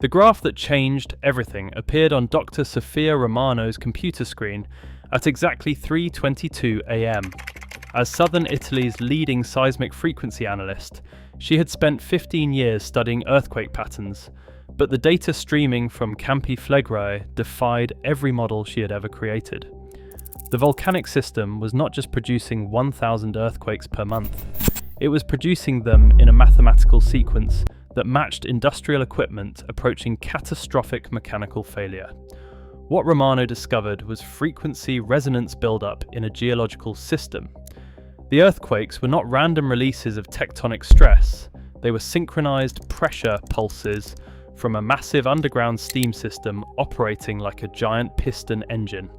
The graph that changed everything appeared on Dr. Sofia Romano's computer screen at exactly 3:22 a.m. As southern Italy's leading seismic frequency analyst, she had spent 15 years studying earthquake patterns, but the data streaming from Campi Flegrei defied every model she had ever created. The volcanic system was not just producing 1,000 earthquakes per month, it was producing them in a mathematical sequence that matched industrial equipment approaching catastrophic mechanical failure. What Romano discovered was frequency resonance buildup in a geological system. The earthquakes were not random releases of tectonic stress, they were synchronized pressure pulses from a massive underground steam system operating like a giant piston engine.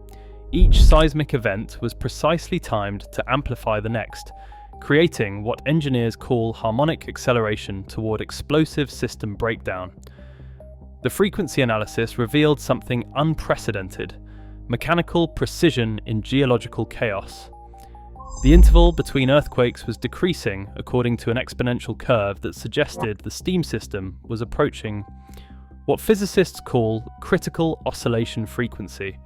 Each seismic event was precisely timed to amplify the next, creating what engineers call harmonic acceleration toward explosive system breakdown. The frequency analysis revealed something unprecedented: mechanical precision in geological chaos. The interval between earthquakes was decreasing according to an exponential curve that suggested the steam system was approaching what physicists call critical oscillation frequency,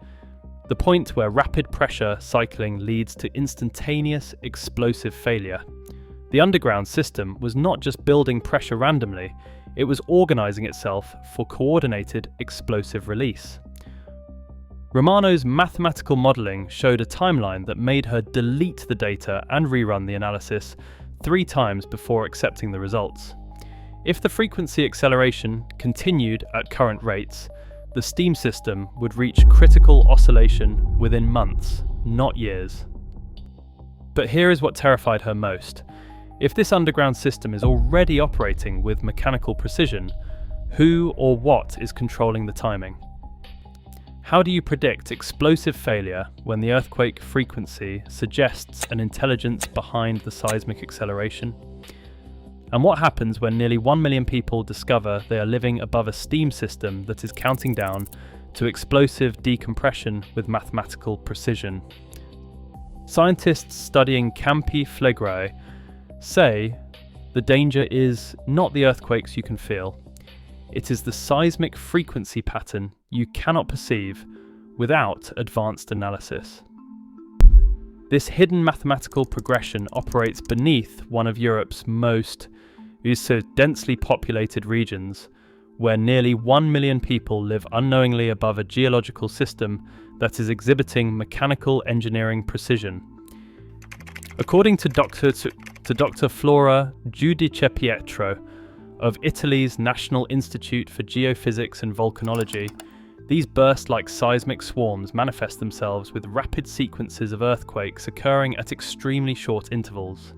the point where rapid pressure cycling leads to instantaneous explosive failure. The underground system was not just building pressure randomly, it was organizing itself for coordinated explosive release. Romano's mathematical modeling showed a timeline that made her delete the data and rerun the analysis 3 times before accepting the results. If the frequency acceleration continued at current rates, the steam system would reach critical oscillation within months, not years. But here is what terrified her most. If this underground system is already operating with mechanical precision, who or what is controlling the timing? How do you predict explosive failure when the earthquake frequency suggests an intelligence behind the seismic acceleration? And what happens when nearly 1 million people discover they are living above a steam system that is counting down to explosive decompression with mathematical precision? Scientists studying Campi Flegrei say the danger is not the earthquakes you can feel, it is the seismic frequency pattern you cannot perceive without advanced analysis. This hidden mathematical progression operates beneath one of Europe's most densely populated regions, where nearly 1 million people live unknowingly above a geological system that is exhibiting mechanical engineering precision. According to Dr. Flora Giudicepietro of Italy's National Institute for Geophysics and Volcanology, these burst-like seismic swarms manifest themselves with rapid sequences of earthquakes occurring at extremely short intervals.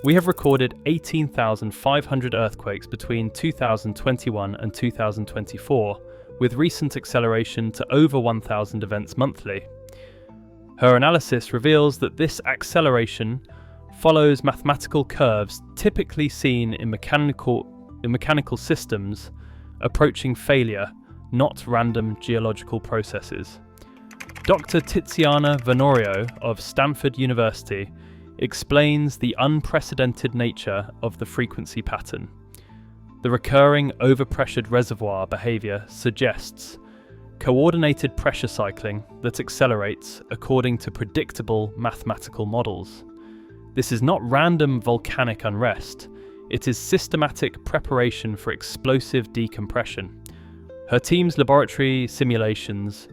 We have recorded 18,500 earthquakes between 2021 and 2024, with recent acceleration to over 1,000 events monthly. Her analysis reveals that this acceleration follows mathematical curves typically seen in mechanical systems approaching failure, not random geological processes. Dr. Tiziana Venorio of Stanford University explains the unprecedented nature of the frequency pattern. The recurring overpressured reservoir behavior suggests coordinated pressure cycling that accelerates according to predictable mathematical models. This is not random volcanic unrest, it is systematic preparation for explosive decompression. Her team's laboratory simulations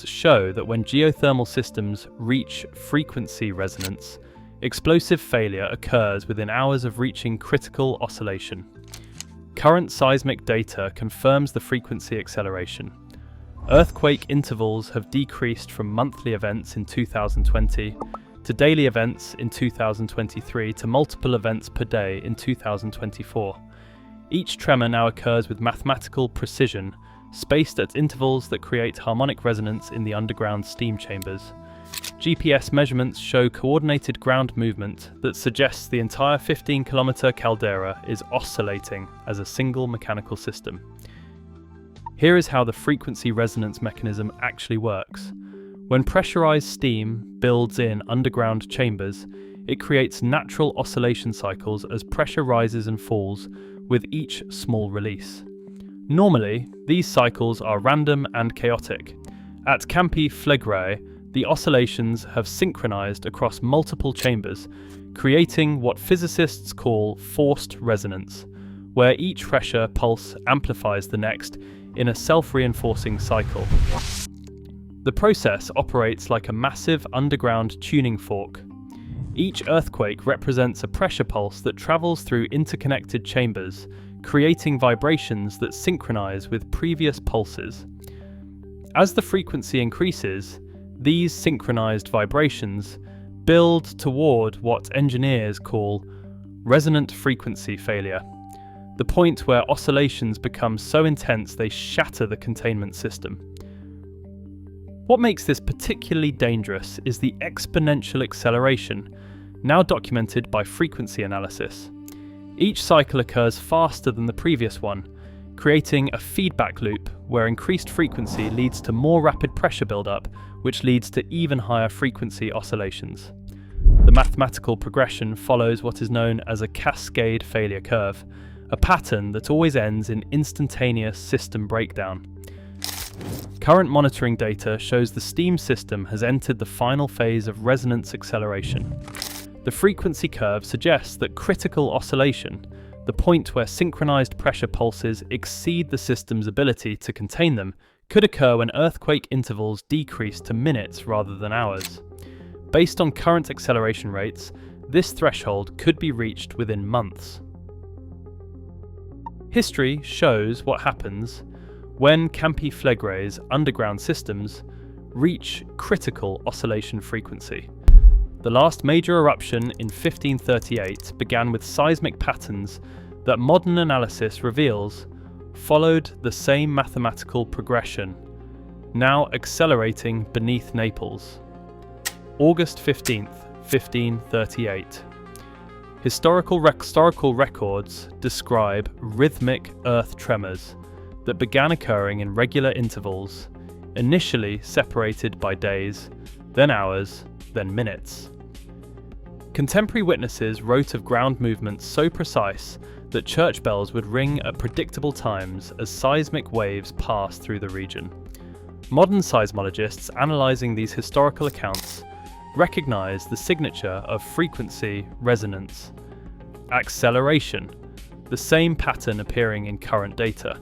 show that when geothermal systems reach frequency resonance, explosive failure occurs within hours of reaching critical oscillation. Current seismic data confirms the frequency acceleration. Earthquake intervals have decreased from monthly events in 2020 to daily events in 2023 to multiple events per day in 2024. Each tremor now occurs with mathematical precision, spaced at intervals that create harmonic resonance in the underground steam chambers. GPS measurements show coordinated ground movement that suggests the entire 15-kilometer caldera is oscillating as a single mechanical system. Here is how the frequency resonance mechanism actually works. When pressurized steam builds in underground chambers, it creates natural oscillation cycles as pressure rises and falls with each small release. Normally, these cycles are random and chaotic. At Campi Flegrei, the oscillations have synchronized across multiple chambers, creating what physicists call forced resonance, where each pressure pulse amplifies the next in a self-reinforcing cycle. The process operates like a massive underground tuning fork. Each earthquake represents a pressure pulse that travels through interconnected chambers, creating vibrations that synchronize with previous pulses. As the frequency increases, these synchronized vibrations build toward what engineers call resonant frequency failure, the point where oscillations become so intense they shatter the containment system. What makes this particularly dangerous is the exponential acceleration, now documented by frequency analysis. Each cycle occurs faster than the previous one, creating a feedback loop where increased frequency leads to more rapid pressure buildup, which leads to even higher frequency oscillations. The mathematical progression follows what is known as a cascade failure curve, a pattern that always ends in instantaneous system breakdown. Current monitoring data shows the steam system has entered the final phase of resonance acceleration. The frequency curve suggests that critical oscillation, the point where synchronized pressure pulses exceed the system's ability to contain them, could occur when earthquake intervals decrease to minutes rather than hours. Based on current acceleration rates, this threshold could be reached within months. History shows what happens when Campi Flegrei's underground systems reach critical oscillation frequency. The last major eruption in 1538 began with seismic patterns that modern analysis reveals followed the same mathematical progression, now accelerating beneath Naples. August 15th, 1538. Historical records describe rhythmic earth tremors that began occurring in regular intervals, initially separated by days, then hours, then minutes. Contemporary witnesses wrote of ground movements so precise that church bells would ring at predictable times as seismic waves passed through the region. Modern seismologists analysing these historical accounts recognise the signature of frequency resonance, acceleration, the same pattern appearing in current data.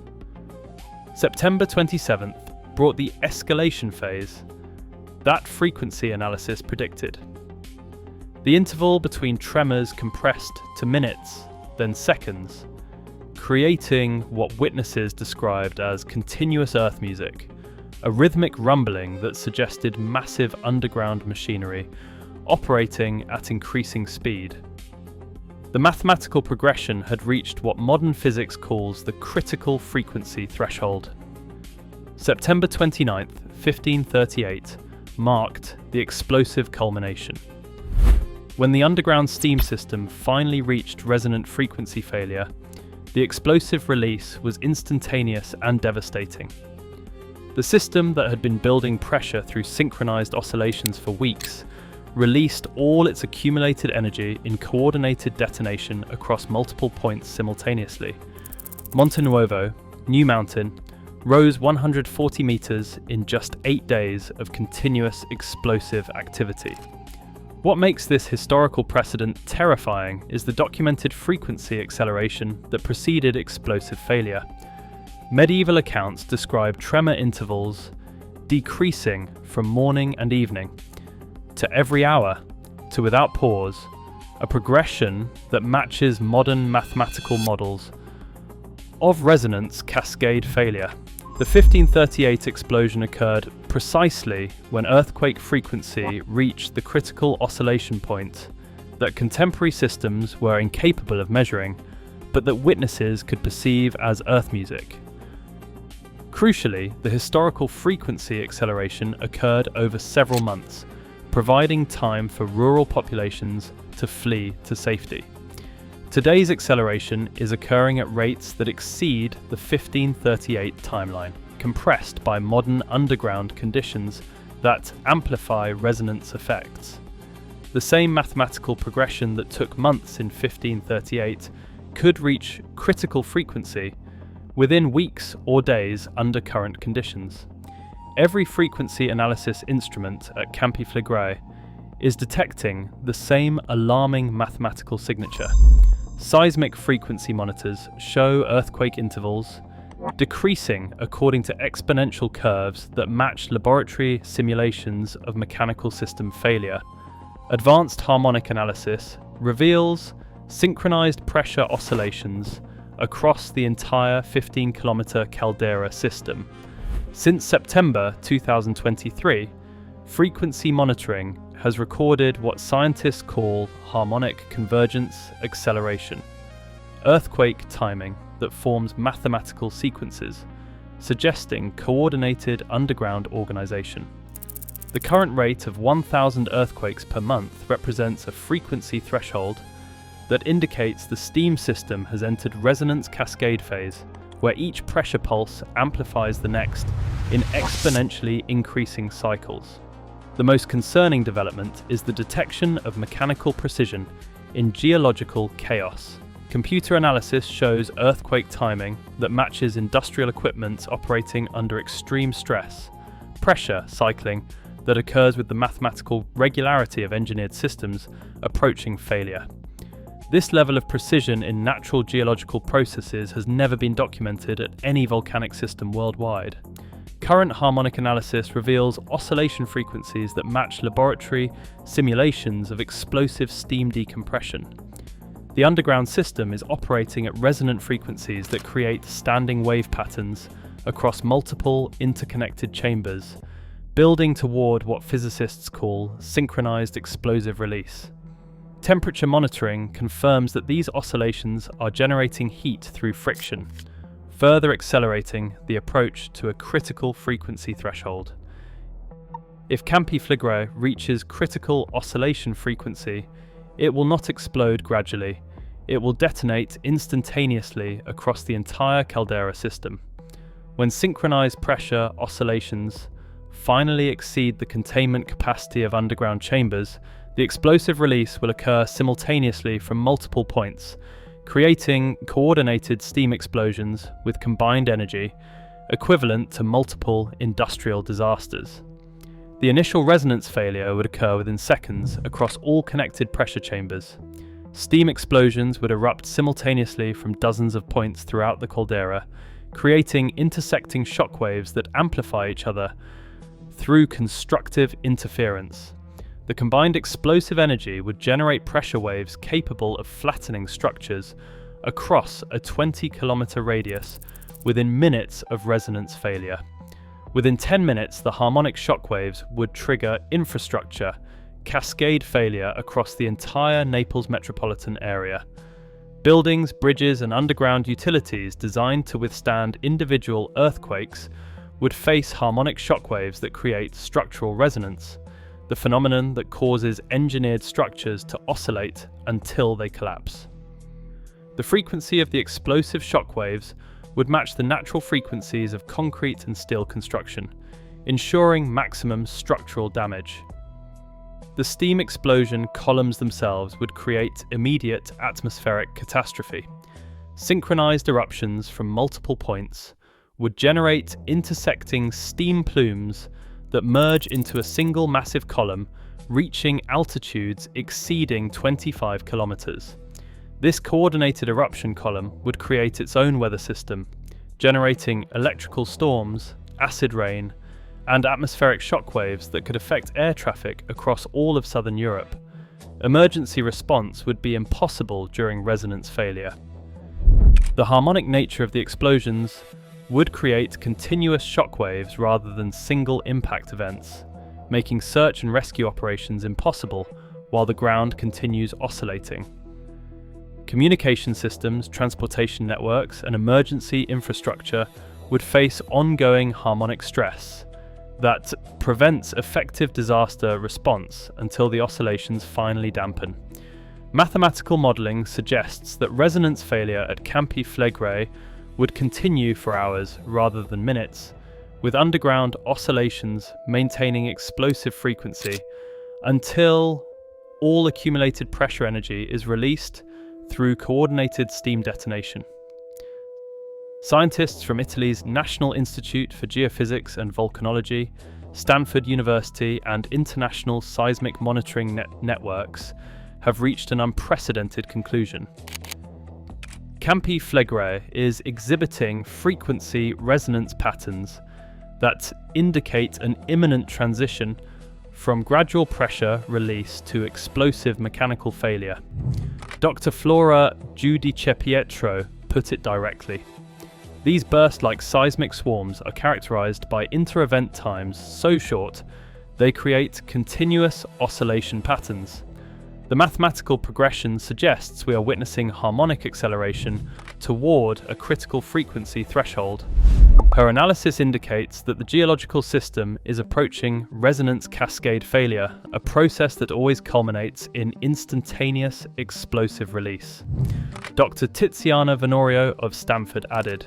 September 27th brought the escalation phase that frequency analysis predicted. The interval between tremors compressed to minutes, then seconds, creating what witnesses described as continuous earth music, a rhythmic rumbling that suggested massive underground machinery operating at increasing speed. The mathematical progression had reached what modern physics calls the critical frequency threshold. September 29th, 1538, marked the explosive culmination. When the underground steam system finally reached resonant frequency failure, the explosive release was instantaneous and devastating. The system that had been building pressure through synchronized oscillations for weeks released all its accumulated energy in coordinated detonation across multiple points simultaneously. Monte Nuovo, New Mountain, rose 140 meters in just 8 days of continuous explosive activity. What makes this historical precedent terrifying is the documented frequency acceleration that preceded explosive failure. Medieval accounts describe tremor intervals decreasing from morning and evening to every hour to without pause, a progression that matches modern mathematical models of resonance cascade failure. The 1538 explosion occurred precisely when earthquake frequency reached the critical oscillation point that contemporary systems were incapable of measuring, but that witnesses could perceive as earth music. Crucially, the historical frequency acceleration occurred over several months, providing time for rural populations to flee to safety. Today's acceleration is occurring at rates that exceed the 1538 timeline, compressed by modern underground conditions that amplify resonance effects. The same mathematical progression that took months in 1538 could reach critical frequency within weeks or days under current conditions. Every frequency analysis instrument at Campi Flegrei is detecting the same alarming mathematical signature. Seismic frequency monitors show earthquake intervals decreasing according to exponential curves that match laboratory simulations of mechanical system failure. Advanced harmonic analysis reveals synchronized pressure oscillations across the entire 15-kilometer Caldera system. Since September 2023, frequency monitoring has recorded what scientists call harmonic convergence acceleration, earthquake timing that forms mathematical sequences, suggesting coordinated underground organization. The current rate of 1,000 earthquakes per month represents a frequency threshold that indicates the steam system has entered resonance cascade phase, where each pressure pulse amplifies the next in exponentially increasing cycles. The most concerning development is the detection of mechanical precision in geological chaos. Computer analysis shows earthquake timing that matches industrial equipment operating under extreme stress, pressure cycling that occurs with the mathematical regularity of engineered systems approaching failure. This level of precision in natural geological processes has never been documented at any volcanic system worldwide. Current harmonic analysis reveals oscillation frequencies that match laboratory simulations of explosive steam decompression. The underground system is operating at resonant frequencies that create standing wave patterns across multiple interconnected chambers, building toward what physicists call synchronized explosive release. Temperature monitoring confirms that these oscillations are generating heat through friction, further accelerating the approach to a critical frequency threshold. If Campi Flegrei reaches critical oscillation frequency, it will not explode gradually, it will detonate instantaneously across the entire Caldera system. When synchronized pressure oscillations finally exceed the containment capacity of underground chambers, the explosive release will occur simultaneously from multiple points, creating coordinated steam explosions with combined energy, equivalent to multiple industrial disasters. The initial resonance failure would occur within seconds across all connected pressure chambers. Steam explosions would erupt simultaneously from dozens of points throughout the caldera, creating intersecting shockwaves that amplify each other through constructive interference. The combined explosive energy would generate pressure waves capable of flattening structures across a 20-kilometer radius within minutes of resonance failure. Within 10 minutes, the harmonic shockwaves would trigger infrastructure cascade failure across the entire Naples metropolitan area. Buildings, bridges, and underground utilities designed to withstand individual earthquakes would face harmonic shockwaves that create structural resonance, the phenomenon that causes engineered structures to oscillate until they collapse. The frequency of the explosive shockwaves would match the natural frequencies of concrete and steel construction, ensuring maximum structural damage. The steam explosion columns themselves would create immediate atmospheric catastrophe. Synchronized eruptions from multiple points would generate intersecting steam plumes that merge into a single massive column, reaching altitudes exceeding 25 kilometers. This coordinated eruption column would create its own weather system, generating electrical storms, acid rain, and atmospheric shockwaves that could affect air traffic across all of southern Europe. Emergency response would be impossible during resonance failure. The harmonic nature of the explosions would create continuous shockwaves rather than single impact events, making search and rescue operations impossible while the ground continues oscillating. Communication systems, transportation networks, and emergency infrastructure would face ongoing harmonic stress that prevents effective disaster response until the oscillations finally dampen. Mathematical modelling suggests that resonance failure at Campi Flegrei would continue for hours rather than minutes, with underground oscillations maintaining explosive frequency until all accumulated pressure energy is released through coordinated steam detonation. Scientists from Italy's National Institute for Geophysics and Volcanology, Stanford University, and international seismic monitoring networks have reached an unprecedented conclusion. Campi Flegrei is exhibiting frequency resonance patterns that indicate an imminent transition from gradual pressure release to explosive mechanical failure. Dr. Flora Giudicepietro put it directly. These burst-like seismic swarms are characterized by inter-event times so short they create continuous oscillation patterns. The mathematical progression suggests we are witnessing harmonic acceleration toward a critical frequency threshold. Her analysis indicates that the geological system is approaching resonance cascade failure, a process that always culminates in instantaneous explosive release. Dr. Tiziana Venorio of Stanford added,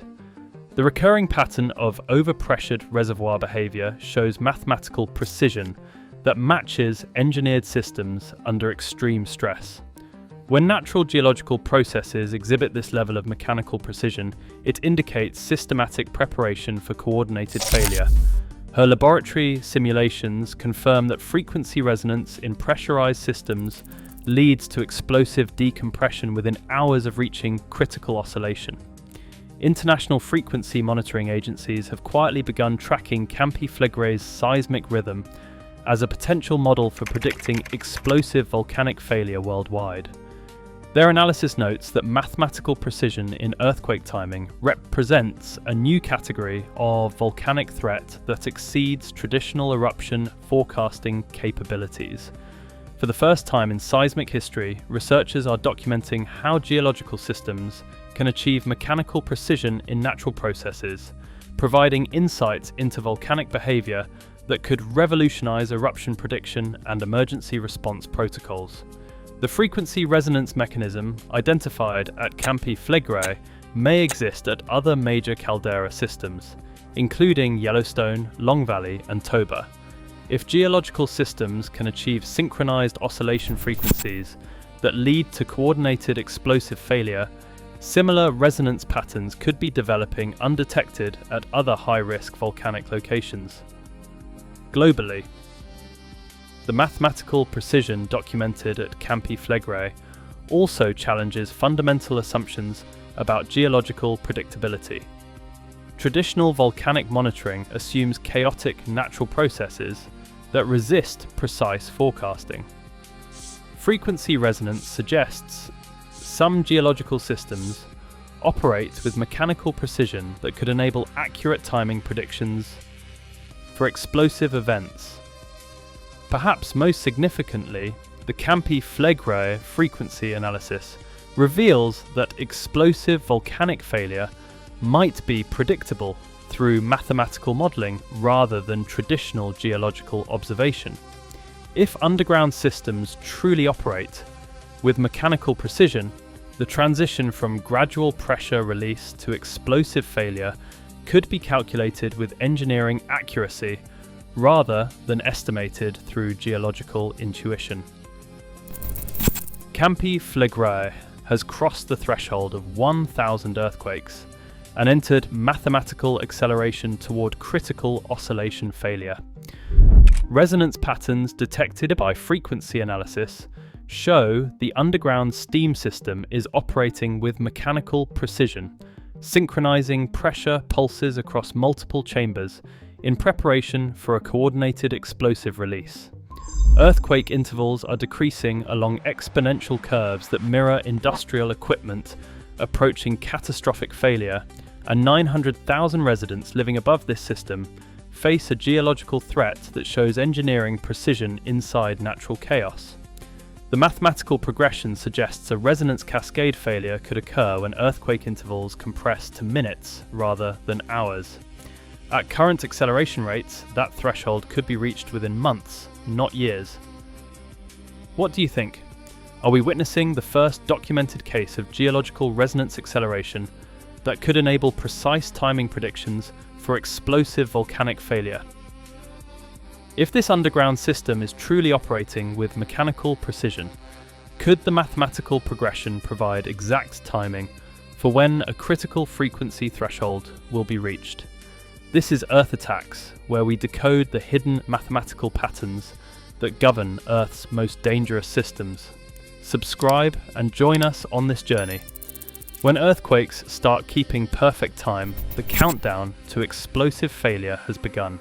"The recurring pattern of overpressured reservoir behavior shows mathematical precision that matches engineered systems under extreme stress. When natural geological processes exhibit this level of mechanical precision, it indicates systematic preparation for coordinated failure." Her laboratory simulations confirm that frequency resonance in pressurized systems leads to explosive decompression within hours of reaching critical oscillation. International frequency monitoring agencies have quietly begun tracking Campi Flegrei's seismic rhythm as a potential model for predicting explosive volcanic failure worldwide. Their analysis notes that mathematical precision in earthquake timing represents a new category of volcanic threat that exceeds traditional eruption forecasting capabilities. For the first time in seismic history, researchers are documenting how geological systems can achieve mechanical precision in natural processes, providing insights into volcanic behavior that could revolutionize eruption prediction and emergency response protocols. The frequency resonance mechanism identified at Campi Flegrei may exist at other major caldera systems, including Yellowstone, Long Valley, and Toba. If geological systems can achieve synchronized oscillation frequencies that lead to coordinated explosive failure, similar resonance patterns could be developing undetected at other high-risk volcanic locations. Globally, the mathematical precision documented at Campi Flegrei also challenges fundamental assumptions about geological predictability. Traditional volcanic monitoring assumes chaotic natural processes that resist precise forecasting. Frequency resonance suggests some geological systems operate with mechanical precision that could enable accurate timing predictions for explosive events. Perhaps most significantly, the Campi Flegrei frequency analysis reveals that explosive volcanic failure might be predictable through mathematical modelling rather than traditional geological observation. If underground systems truly operate with mechanical precision, the transition from gradual pressure release to explosive failure could be calculated with engineering accuracy rather than estimated through geological intuition. Campi Flegrei has crossed the threshold of 1,000 earthquakes and entered mathematical acceleration toward critical oscillation failure. Resonance patterns detected by frequency analysis show the underground steam system is operating with mechanical precision, synchronizing pressure pulses across multiple chambers in preparation for a coordinated explosive release. Earthquake intervals are decreasing along exponential curves that mirror industrial equipment approaching catastrophic failure, and 900,000 residents living above this system face a geological threat that shows engineering precision inside natural chaos. The mathematical progression suggests a resonance cascade failure could occur when earthquake intervals compress to minutes rather than hours. At current acceleration rates, that threshold could be reached within months, not years. What do you think? Are we witnessing the first documented case of geological resonance acceleration that could enable precise timing predictions for explosive volcanic failure? If this underground system is truly operating with mechanical precision, could the mathematical progression provide exact timing for when a critical frequency threshold will be reached. This is Earth Attacks, where we decode the hidden mathematical patterns that govern Earth's most dangerous systems. Subscribe and join us on this journey. When earthquakes start keeping perfect time, the countdown to explosive failure has begun.